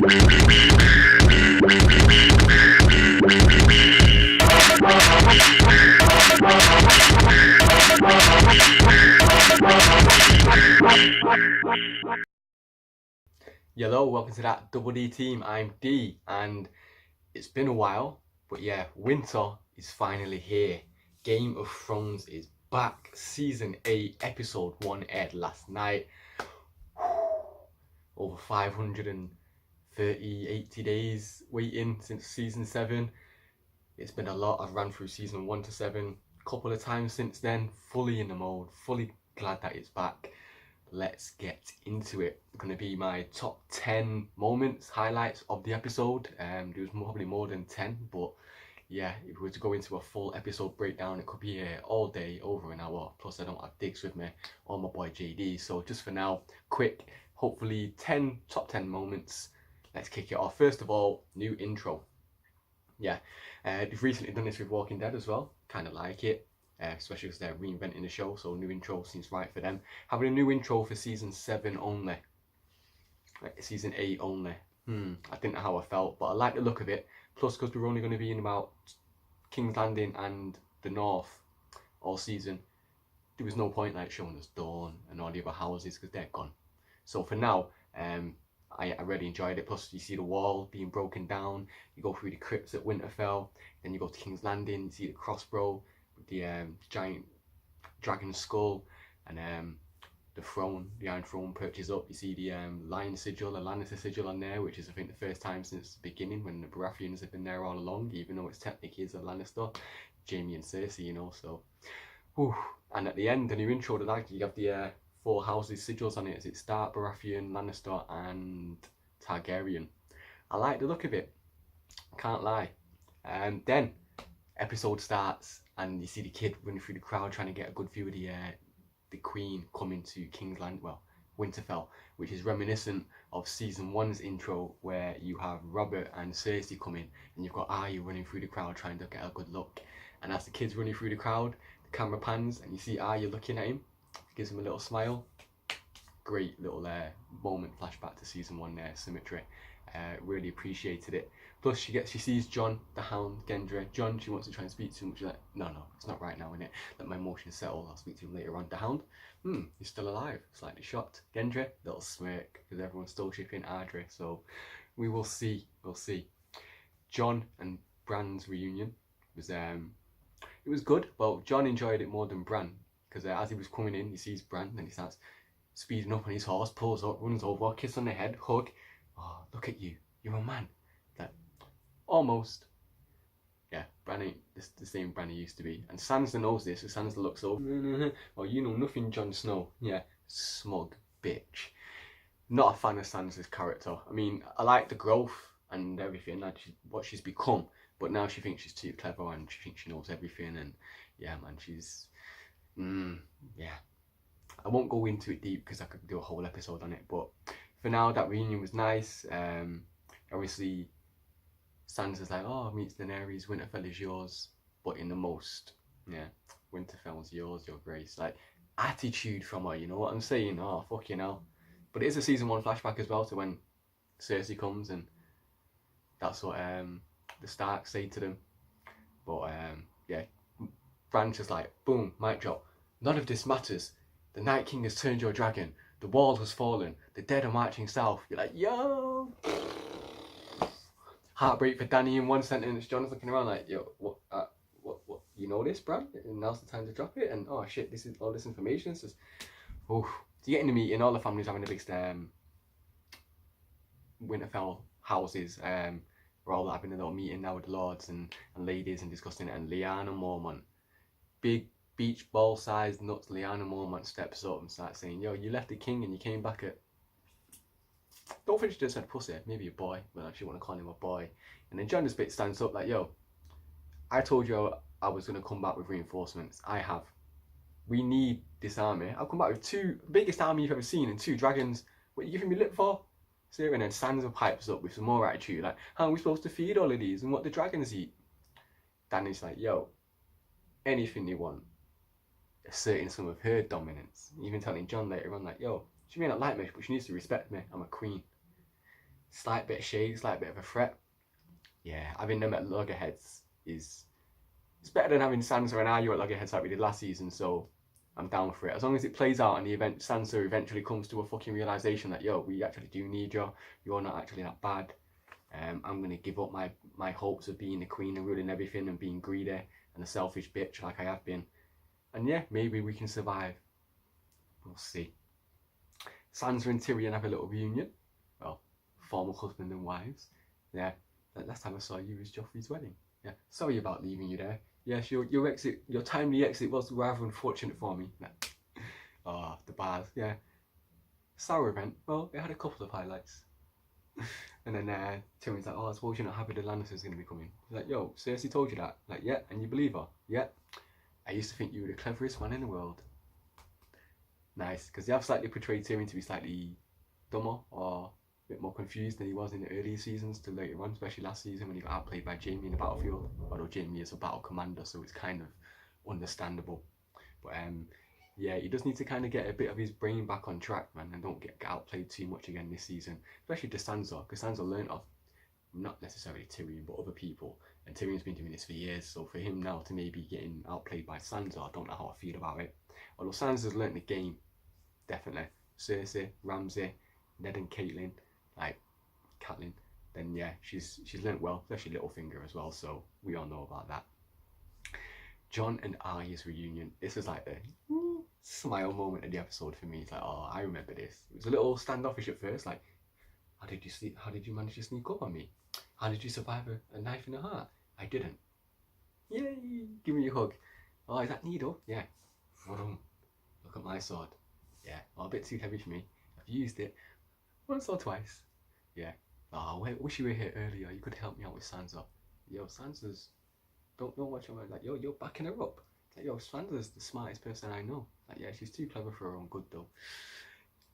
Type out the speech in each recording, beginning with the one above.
Hello, welcome to that Double D team. I'm D, and it's been a while, but yeah, winter is finally here. Game of Thrones is back. Season 8, episode 1 aired last night. Over 580 days waiting since season 7. It's been a lot. I've ran through season 1 to 7 a couple of times since then. Fully in the mode, fully glad that it's back. Let's get into it. It's going to be my top 10 moments, highlights of the episode. There was probably more than 10, but yeah, if we were to go into a full episode breakdown, it could be all day, over an hour. Plus, I don't have Diggs with me or my boy JD. So just for now, quick, hopefully top 10 moments. Let's kick it off. First of all, new intro. Yeah, they've recently done this with Walking Dead as well. Kind of like it. Especially because they're reinventing the show, so new intro seems right for them. Having a new intro for season 7 only, season 8 only. I didn't know how I felt, but I like the look of it. Plus, because we're only going to be in about King's Landing and the North all season, there was no point like showing us Dawn and all the other houses because they're gone. So for now, I really enjoyed it. Plus, you see the wall being broken down. You go through the crypts at Winterfell, then you go to King's Landing. You see the crossbow with the giant dragon skull, and the throne, the Iron Throne perches up. You see the lion sigil, the Lannister sigil on there, which is I think the first time since the beginning when the Baratheons have been there all along, even though it's technically is a Lannister, Jaime and Cersei, you know. So, whew. And at the end, the new intro to that, you have the 4 houses sigils on it. Is it Stark, Baratheon, Lannister, and Targaryen? I like the look of it. Can't lie. Then episode starts and you see the kid running through the crowd trying to get a good view of the Queen coming to King's Land, well, Winterfell, which is reminiscent of season 1's intro where you have Robert and Cersei coming and you've got Arya running through the crowd trying to get a good look. And as the kid's running through the crowd, the camera pans and you see Arya looking at him, gives him a little smile. Great little moment, flashback to season 1 there, symmetry. Really appreciated it. Plus she sees Jon, the Hound, Gendry. Jon, she wants to try and speak to him, she's like, no, it's not right now, innit? Let my emotions settle, I'll speak to him later on. The Hound, he's still alive, slightly shocked. Gendry, little smirk, because everyone's still shipping Ardry, so we will see, Jon and Bran's reunion was, it was good, but Jon enjoyed it more than Bran, because as he was coming in, he sees Bran, and he starts speeding up on his horse, pulls up, runs over, kiss on the head, hug. Oh, look at you, you're a man. Like, almost. Yeah, Bran ain't the same Bran he used to be. And Sansa knows this, so Sansa looks over. Well, you know nothing, Jon Snow. Yeah, smug bitch. Not a fan of Sansa's character. I mean, I like the growth and everything, like what she's become, but now she thinks she's too clever and she thinks she knows everything, and yeah, man, she's, yeah. I won't go into it deep because I could do a whole episode on it, but for now, that reunion was nice. Obviously, Sansa's like, oh, meets Daenerys, Winterfell is yours, but in the most, yeah, Winterfell's yours, your grace. Like, attitude from her, you know what I'm saying? Oh, fuck you know. But it is a season 1 flashback as well to when Cersei comes, and that's what the Starks say to them. But yeah, Bran's just like, boom, mic drop. None of this matters. The Night King has turned your dragon. The wall has fallen. The dead are marching south. You're like, yo. Heartbreak for Dany in one sentence. Jon's looking around like, yo, what, you know this, Bran? And now's the time to drop it. And oh shit, this is all this information. It's just, oof. So you get in the meeting, all the families having a big Winterfell houses. We're all having a little meeting now with the lords and ladies and discussing it. And Lyanna Mormont, big beach ball sized nuts, Lyanna Mormont steps up and starts saying, yo, you left the king and you came back at, don't think she just said pussy, maybe a boy, but I actually want to call him a boy. And then Jon this bit stands up like, yo, I told you I was going to come back with reinforcements. I have. We need this army. I'll come back with 2, biggest army you've ever seen, and 2 dragons. What are you giving me lip for? See, and then Sansa pipes up with some more attitude, like, how are we supposed to feed all of these and what the dragons eat? Dany's like, yo, anything they want, asserting some of her dominance. Even telling Jon later on, like, yo, she may not like me, but she needs to respect me. I'm a queen. slight bit of shade, slight bit of a threat. Yeah, having them at loggerheads is it's better than having Sansa and Arya at loggerheads like we did last season. So I'm down for it as long as it plays out and the event Sansa eventually comes to a fucking realization that yo, we actually do need you. You're not actually that bad. I'm gonna give up my hopes of being the queen and ruling everything and being greedy and a selfish bitch like I have been. And yeah, maybe we can survive. We'll see. Sansa and Tyrion have a little reunion. Well, former husband and wives. Yeah, last time I saw you was Joffrey's wedding. Yeah, sorry about leaving you there. Yes, your timely exit was rather unfortunate for me. Oh, the bars. Yeah, sour event. Well, it had a couple of highlights. And then Tyrion's like, oh, I suppose you're not happy the Lannisters going to be coming. He's like, yo, Cersei told you that. Like, yeah, and you believe her? Yeah. I used to think you were the cleverest man in the world. Nice, because they have slightly portrayed Tyrion to be slightly dumber or a bit more confused than he was in the earlier seasons to later on, especially last season when he got outplayed by Jaime in the battlefield. Although Jaime is a battle commander, so it's kind of understandable. But yeah, he does need to kind of get a bit of his brain back on track, man, and don't get outplayed too much again this season, especially to Sansa, because Sansa learned off not necessarily Tyrion, but other people, and Tyrion's been doing this for years, so for him now to maybe getting outplayed by Sansa, I don't know how I feel about it. Although Sansa's learned the game, definitely. Cersei, Ramsay, Ned and Catelyn, then yeah, she's learnt well, especially Littlefinger as well, so we all know about that. Jon and Arya's reunion. This was like the smile moment of the episode for me. It's like, oh, I remember this. It was a little standoffish at first, like, how did you manage to sneak up on me? How did you survive a knife in the heart? I didn't. Yay! Give me a hug. Oh, is that needle? Yeah. Look at my sword. Yeah. Oh, a bit too heavy for me. I've used it once or twice. Yeah. Oh, wish you were here earlier. You could help me out with Sansa. Yo, Sansa's don't know what you're like. Yo, you're backing her up. It's like, yo, Sansa's the smartest person I know. Like, yeah, she's too clever for her own good though.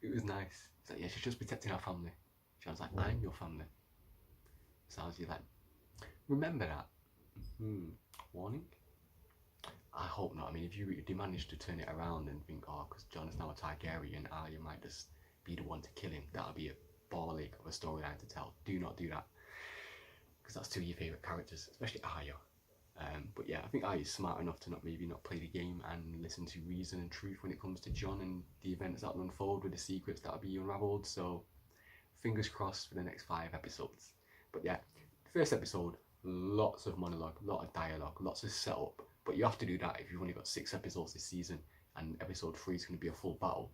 It was nice. It's like, yeah, she's just protecting our family. She was like, I'm your family. So I was like, remember that. Warning? I hope not. I mean, if they manage to turn it around and think, oh, because Jon is now a Targaryen, Arya might just be the one to kill him, that'll be a ball ache of a storyline to tell. Do not do that. Because that's two of your favourite characters, especially Arya. But yeah, I think Arya's smart enough to maybe not play the game and listen to reason and truth when it comes to Jon and the events that will unfold with the secrets that will be unravelled. So fingers crossed for the next 5 episodes. But yeah, first episode, lots of monologue, lot of dialogue, lots of setup. But you have to do that if you've only got 6 episodes this season, and episode 3 is going to be a full battle.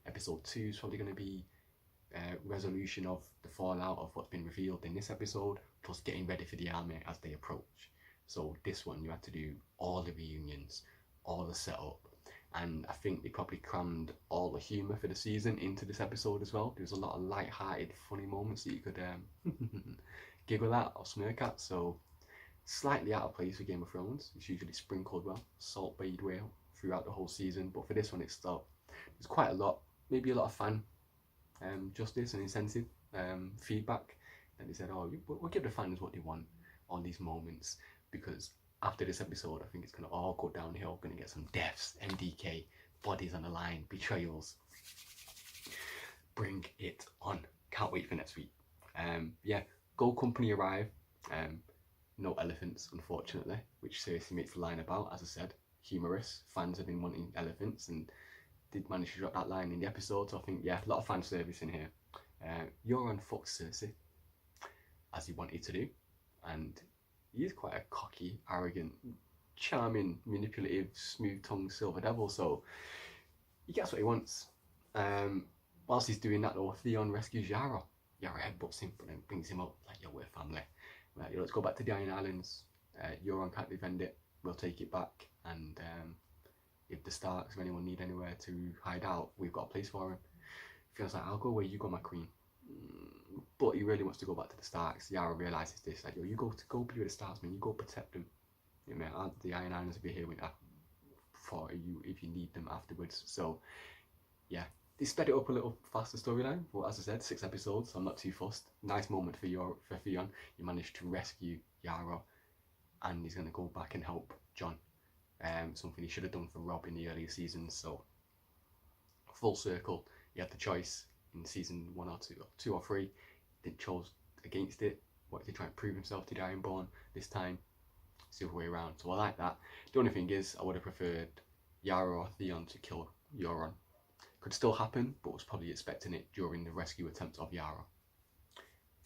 Episode 2 is probably going to be resolution of the fallout of what's been revealed in this episode, plus getting ready for the army as they approach. So this one, you had to do all the reunions, all the setup, and I think they probably crammed all the humour for the season into this episode as well. There was a lot of light-hearted, funny moments that you could giggle at or smirk at, so slightly out of place for Game of Thrones. It's usually sprinkled well, Salt Bae well throughout the whole season, but for this one there's quite a lot, maybe a lot of fan justice and incentive feedback, and they said, oh, we'll give the fans what they want on these moments, because after this episode, I think it's going to all go downhill. Going to get some deaths, MDK, bodies on the line, betrayals. Bring it on. Can't wait for next week. Yeah, Gold Company arrive. No elephants, unfortunately, which Cersei makes the line about. As I said, humorous. Fans have been wanting elephants and did manage to drop that line in the episode. So I think, yeah, a lot of fan service in here. Euron fucks Cersei, as he wanted to do. And he is quite a cocky, arrogant, charming, manipulative, smooth-tongued silver devil, so he gets what he wants. Whilst he's doing that though, Theon rescues Yara. Yara headbutts him, but then brings him up, like, yo, we're family. Right, let's go back to the Iron Islands. Euron can't defend it, we'll take it back, and if the Starks, if anyone need anywhere to hide out, we've got a place for him. Feels like, I'll go where you go, my queen. But he really wants to go back to the Starks. Yara realises this, like, yo, you go be with the Starks, man. You go protect them. You know, the Iron Islands will be here winter for you if you need them afterwards. So, yeah, they sped it up a little faster storyline. But as I said, 6 episodes, so I'm not too fussed. Nice moment for Theon. He managed to rescue Yara, and he's going to go back and help Jon. Something he should have done for Robb in the earlier seasons. So, full circle. He had the choice in season 1 or 2 or 3. didn't chose against it, wanted to try and prove himself to the Ironborn. This time, it's the other way around. So I like that. The only thing is, I would have preferred Yara or Theon to kill Euron. Could still happen, but was probably expecting it during the rescue attempt of Yara.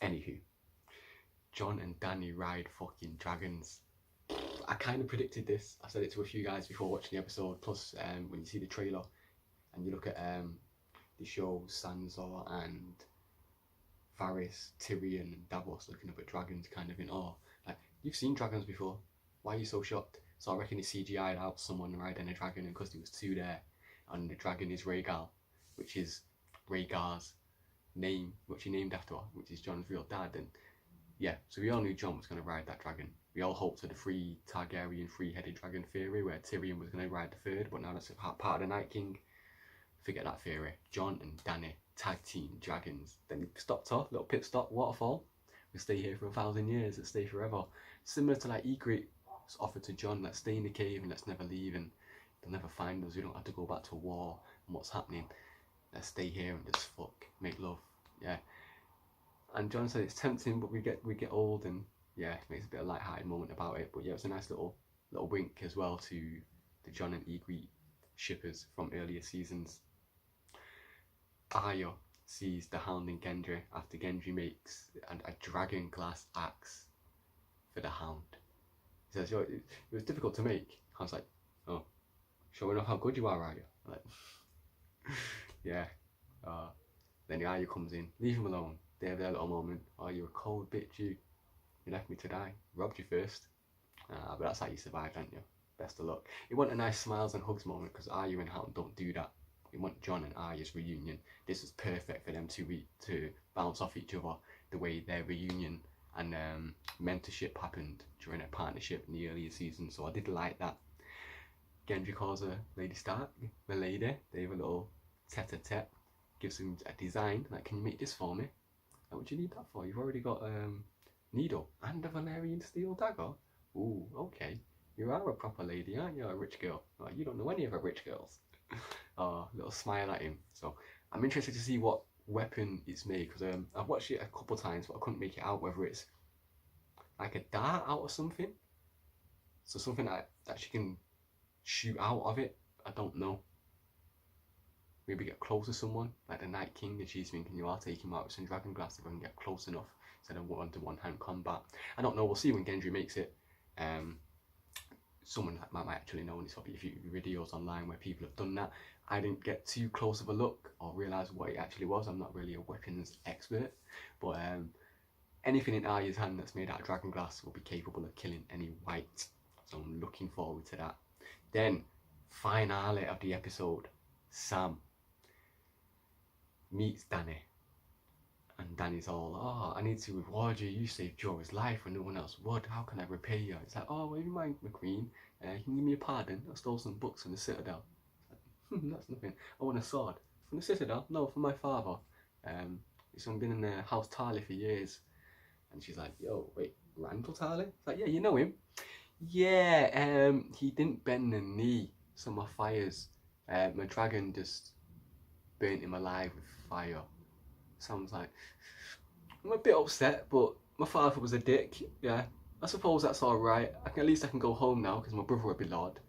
Anywho, Jon and Dany ride fucking dragons. I kind of predicted this. I said it to a few guys before watching the episode. Plus, when you see the trailer and you look at the show, Sansa and Varys, Tyrion and Davos looking up at dragons, kind of in awe. Like, you've seen dragons before. Why are you so shocked? So I reckon he CGI'd out someone riding a dragon, and because there was two there, and the dragon is Rhaegal, which is Rhaegar's name, which he named after, which is Jon's real dad. And yeah, so we all knew Jon was going to ride that dragon. We all hoped for the free Targaryen three-headed dragon theory, where Tyrion was going to ride the third, but now that's part of the Night King. Forget that theory. Jon and Dany tag team dragons. Then he stopped off, little pit stop, waterfall. We stay here for 1,000 years, let's stay forever. Similar to like Ygritte offered to Jon, let's stay in the cave and let's never leave, and they'll never find us. We don't have to go back to war and what's happening. Let's stay here and just fuck, make love. Yeah. And Jon said it's tempting, but we get old, and yeah, it makes a bit of light-hearted moment about it. But yeah, it's a nice little wink as well to the Jon and Ygritte shippers from earlier seasons. Arya sees the Hound in Gendry after Gendry makes a dragon glass axe for the Hound. He says, it was difficult to make. I was like, oh, showing off how good you are, Arya. Like, yeah. Then Arya comes in, leave him alone. They have their little moment. Oh, you're a cold bitch, you left me to die. Robbed you first. But that's how you survived, aren't you? Best of luck. It wasn't a nice smiles and hugs moment, because Arya and Hound don't do that. We want Jon and Arya's reunion. This was perfect for them to bounce off each other, the way their reunion and mentorship happened during a partnership in the earlier season. So I did like that. Gendry calls her Lady Stark, my lady. They have a little tete-a-tete, gives him a design, like, can you make this for me? Like, what do you need that for? You've already got needle and a Valyrian steel dagger? Ooh, okay. You are a proper lady, aren't you? A rich girl. Oh, you don't know any of our rich girls. Little smile at him. So I'm interested to see what weapon it's made, because I've watched it a couple times, but I couldn't make it out whether it's like a dart out of something. So something that she can shoot out of it. I don't know. Maybe get close to someone, like the Night King, and she's thinking, you are taking him out with some dragon glass if I can get close enough instead of one-to-one hand combat. I don't know, we'll see when Gendry makes it. Someone might actually know, and there's probably a few videos online where people have done that. I didn't get too close of a look or realise what it actually was. I'm not really a weapons expert, but anything in Arya's hand that's made out of dragon glass will be capable of killing any white. So I'm looking forward to that. Then, finale of the episode, Sam meets Dany, and Dany's all, oh, I need to reward you, you saved Jorah's life when no one else would, how can I repay you? It's like, oh, well, you mind, McQueen, can you give me a pardon? I stole some books from the Citadel. It's like, that's nothing. I want a sword. From the Citadel? No, from my father. He's been in the House Tarly for years. And she's like, yo, wait, Randall Tarly? It's like, yeah, you know him. Yeah, he didn't bend the knee, so my fires, my dragon just burnt him alive with fire. Sounds like, I'm a bit upset, but my father was a dick. Yeah, I suppose that's alright. At least I can go home now, because my brother will be Lord.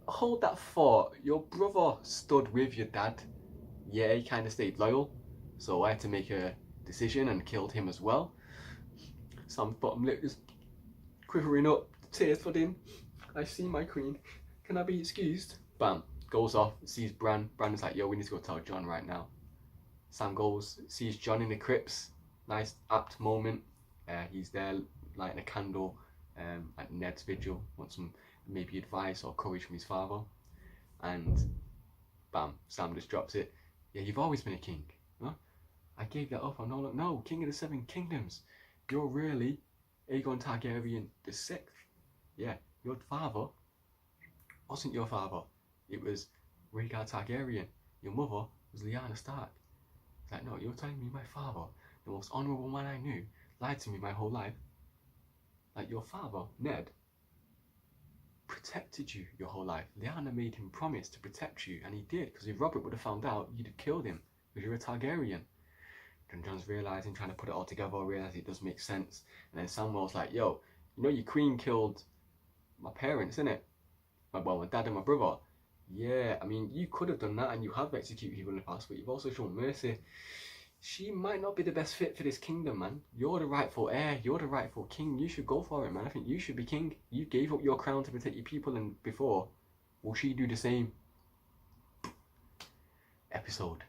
Hold that thought. Your brother stood with your dad. Yeah, he kind of stayed loyal, so I had to make a decision and killed him as well. Sam's bottom lip is quivering up, tears flooding. I see my queen. Can I be excused? Bam. Goes off, sees Bran. Bran is like, yo, we need to go tell Jon right now. Sam goes, sees Jon in the crypts. Nice, apt moment. He's there lighting a candle at Ned's vigil. Wants some maybe advice or courage from his father. And bam, Sam just drops it. Yeah, you've always been a king. Huh? I gave that up. I'm no, King of the Seven Kingdoms. You're really Aegon Targaryen the Sixth. Yeah, your father wasn't your father. It was Rhaegar Targaryen. Your mother was Lyanna Stark. It's like, no, you're telling me my father, the most honourable man I knew, lied to me my whole life. Like, your father, Ned, protected you your whole life. Lyanna made him promise to protect you, and he did, because if Robert would have found out, you'd have killed him, because you're a Targaryen. And John's realising, trying to put it all together, realise it does make sense. And then Samuel's like, yo, you know your queen killed my parents, innit? Well, my dad and my brother. Yeah, I mean, you could have done that and you have executed people in the past, but you've also shown mercy. She might not be the best fit for this kingdom, man. You're the rightful heir. You're the rightful king. You should go for it, man. I think you should be king. You gave up your crown to protect your people and before. Will she do the same? Episode.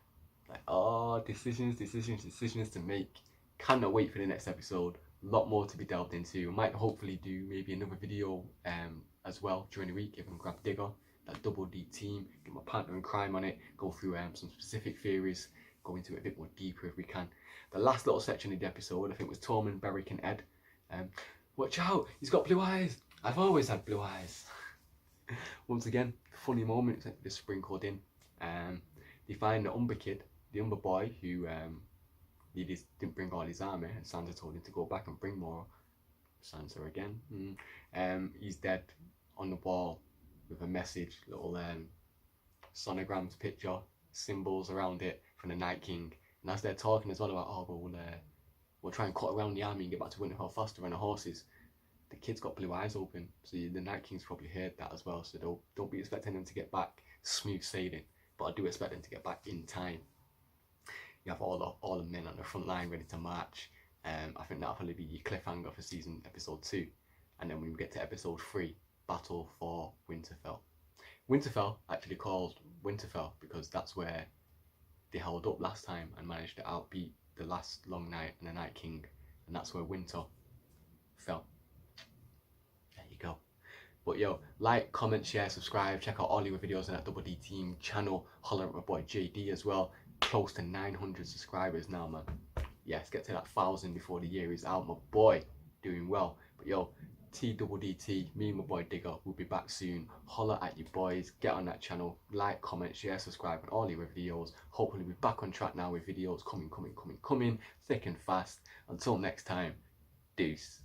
Like, oh, decisions to make. Cannot wait for the next episode. A lot more to be delved into. I might hopefully do maybe another video as well during the week if I can grab Digger, that double D team, get my partner in crime on it, go through some specific theories, go into it a bit more deeper if we can. The last little section of the episode, I think, was Tormund, Beric and Ed. Watch out, he's got blue eyes. I've always had blue eyes. Once again, funny moments just sprinkled in. They find the Umber kid, the Umber boy who didn't bring all his army, and Sansa told him to go back and bring more. Sansa again. He's dead on the wall with a message, little sonograms picture, symbols around it from the Night King. And as they're talking as well about, oh, we'll try and cut around the army and get back to Winterfell faster on the horses, the kid's got blue eyes open. So the Night King's probably heard that as well. So don't be expecting them to get back smooth sailing. But I do expect them to get back in time. You have all the men on the front line ready to march. I think that'll probably be your cliffhanger for episode 2. And then when we get to episode 3, Battle for Winterfell. Winterfell actually called Winterfell because that's where they held up last time and managed to outbeat the last Long Night and the Night King. And that's where Winter fell. There you go. But yo, like, comment, share, subscribe, check out all your videos on that Double D Team channel. Holler at my boy JD as well. Close to 900 subscribers now, man. Yes, get to that 1,000 before the year is out. My boy, doing well. But yo, ThatDoubleDT, me and my boy Digger will be back soon. Holler at your boys, get on that channel, like, comment, share, subscribe on all your videos. Hopefully we're back on track now with videos coming thick and fast. Until next time, deuce.